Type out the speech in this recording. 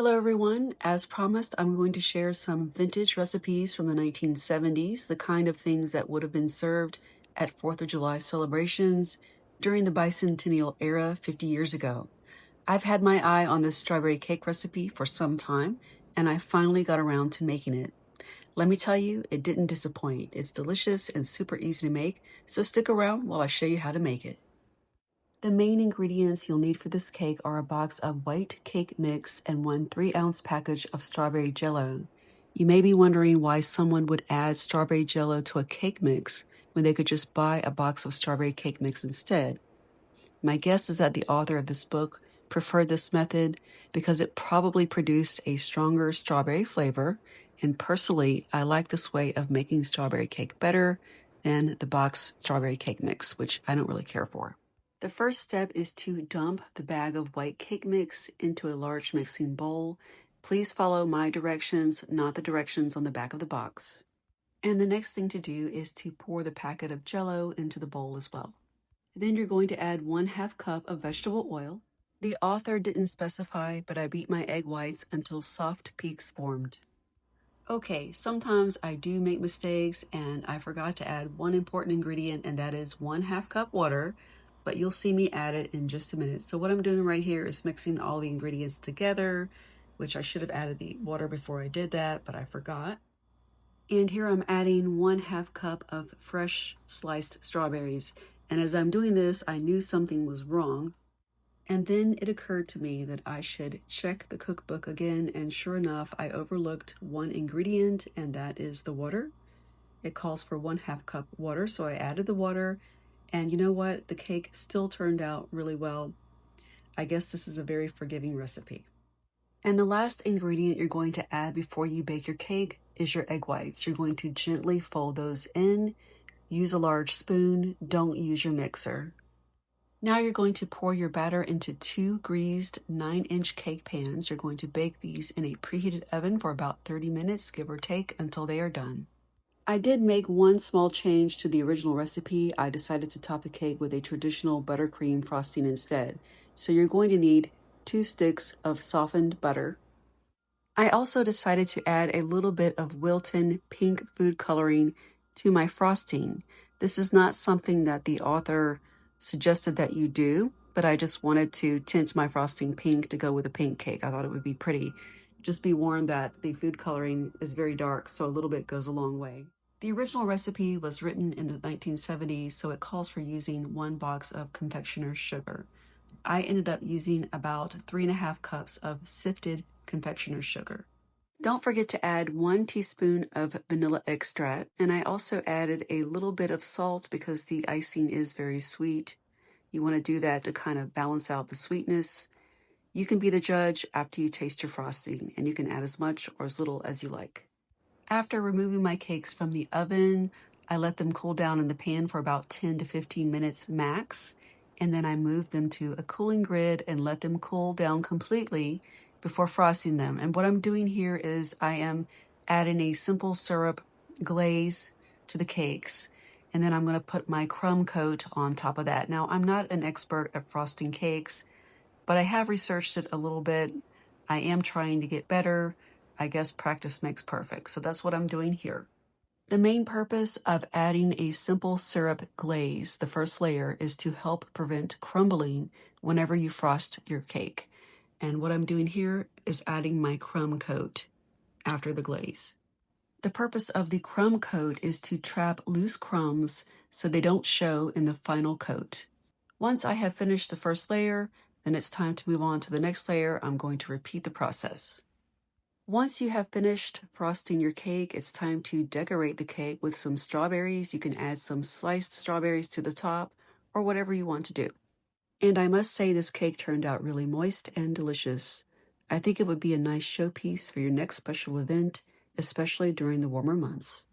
Hello everyone. As promised, I'm going to share some vintage recipes from the 1970s, the kind of things that would have been served at 4th of July celebrations during the Bicentennial era 50 years ago. I've had my eye on this strawberry cake recipe for some time, and I finally got around to making it. Let me tell you, it didn't disappoint. It's delicious and super easy to make, so stick around while I show you how to make it. The main ingredients you'll need for this cake are a box of white cake mix and one 3-ounce package of strawberry Jell-O. You may be wondering why someone would add strawberry Jell-O to a cake mix when they could just buy a box of strawberry cake mix instead. My guess is that the author of this book preferred this method because it probably produced a stronger strawberry flavor, and personally, I like this way of making strawberry cake better than the box strawberry cake mix, which I don't really care for. The first step is to dump the bag of white cake mix into a large mixing bowl. Please follow my directions, not the directions on the back of the box. And the next thing to do is to pour the packet of Jell-O into the bowl as well. Then you're going to add 1/2 cup of vegetable oil. The author didn't specify, but I beat my egg whites until soft peaks formed. Okay, sometimes I do make mistakes and I forgot to add one important ingredient, and that is 1/2 cup water. But you'll see me add it in just a minute. So what I'm doing right here is mixing all the ingredients together, which I should have added the water before I did that, but I forgot. And here I'm adding 1/2 cup of fresh sliced strawberries. And as I'm doing this, I knew something was wrong. And then it occurred to me that I should check the cookbook again, and sure enough, I overlooked one ingredient, and that is the water. It calls for 1/2 cup water, so I added the water. And you know what? The cake still turned out really well. I guess this is a very forgiving recipe. And the last ingredient you're going to add before you bake your cake is your egg whites. You're going to gently fold those in. Use a large spoon. Don't use your mixer. Now you're going to pour your batter into 2 greased 9-inch cake pans. You're going to bake these in a preheated oven for about 30 minutes, give or take, until they are done. I did make one small change to the original recipe. I decided to top the cake with a traditional buttercream frosting instead. So you're going to need 2 sticks of softened butter. I also decided to add a little bit of Wilton pink food coloring to my frosting. This is not something that the author suggested that you do, but I just wanted to tint my frosting pink to go with a pink cake. I thought it would be pretty. Just be warned that the food coloring is very dark, so a little bit goes a long way. The original recipe was written in the 1970s, so it calls for using 1 box of confectioner's sugar. I ended up using about 3.5 cups of sifted confectioner's sugar. Don't forget to add 1 teaspoon of vanilla extract, and I also added a little bit of salt because the icing is very sweet. You want to do that to kind of balance out the sweetness. You can be the judge after you taste your frosting, and you can add as much or as little as you like. After removing my cakes from the oven, I let them cool down in the pan for about 10 to 15 minutes max, and then I moved them to a cooling grid and let them cool down completely before frosting them. And what I'm doing here is I am adding a simple syrup glaze to the cakes, and then I'm going to put my crumb coat on top of that. Now, I'm not an expert at frosting cakes, but I have researched it a little bit. I am trying to get better. I guess practice makes perfect, so that's what I'm doing here. The main purpose of adding a simple syrup glaze, the first layer, is to help prevent crumbling whenever you frost your cake. And what I'm doing here is adding my crumb coat after the glaze. The purpose of the crumb coat is to trap loose crumbs so they don't show in the final coat. Once I have finished the first layer, then it's time to move on to the next layer. I'm going to repeat the process. Once you have finished frosting your cake, it's time to decorate the cake with some strawberries. You can add some sliced strawberries to the top or whatever you want to do. And I must say this cake turned out really moist and delicious. I think it would be a nice showpiece for your next special event, especially during the warmer months.